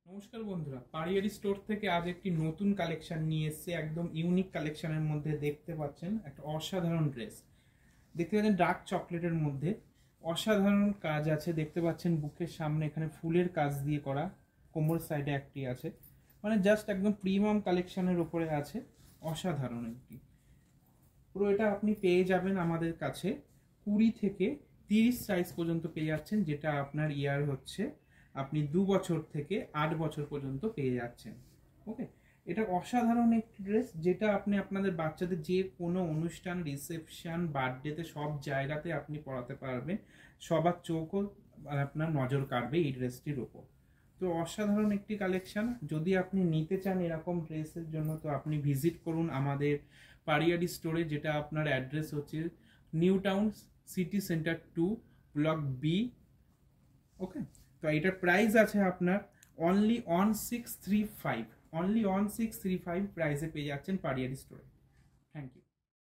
নমস্কার বন্ধুরা, পারিয়ারি স্টোর থেকে আজ একটি নতুন কালেকশন নিয়ে এসেছে। একদম ইউনিক কালেকশনের মধ্যে দেখতে পাচ্ছেন একটা অসাধারণ ড্রেস। দেখতে পাচ্ছেন ডার্ক চকলেটের মধ্যে অসাধারণ কাজ আছে। দেখতে পাচ্ছেন বুকের সামনে এখানে ফুলের কাজ দিয়ে করা, কোমর সাইডে একটি আছে, মানে জাস্ট একদম প্রিমিয়াম কালেকশনের উপরে আছে। অসাধারণ একটি পুরো এটা আপনি পেয়ে যাবেন আমাদের কাছে 20 থেকে 30 সাইজ পর্যন্ত পেয়ে যাচ্ছেন, যেটা আপনার ইয়ার হচ্ছে আপনি 2 বছর থেকে 8 বছর পর্যন্ত পেয়ে যাচ্ছেন। ওকে, এটা অসাধারণ একটি ড্রেস, যেটা আপনি আপনাদের বাচ্চাদের যে কোনো অনুষ্ঠান, রিসেপশন, বার্থডেতে সব জায়গাতে আপনি পরাতে পারবেন। সবার চোখও আপনার নজর কাড়বে এই ড্রেসটির উপর। তো অসাধারণ একটি কালেকশন। যদি আপনি নিতে চান এরকম ড্রেসের জন্য, তো আপনি ভিজিট করুন আমাদের পারিয়ারি স্টোরে, যেটা আপনার অ্যাড্রেস হচ্ছে New Town City Centre 2 block B. Okay, তো এটার প্রাইস আছে আপনার অনলি 1635 প্রাইসে পেয়ে যাচ্ছেন পারিয়ারি স্টোরে। Thank you.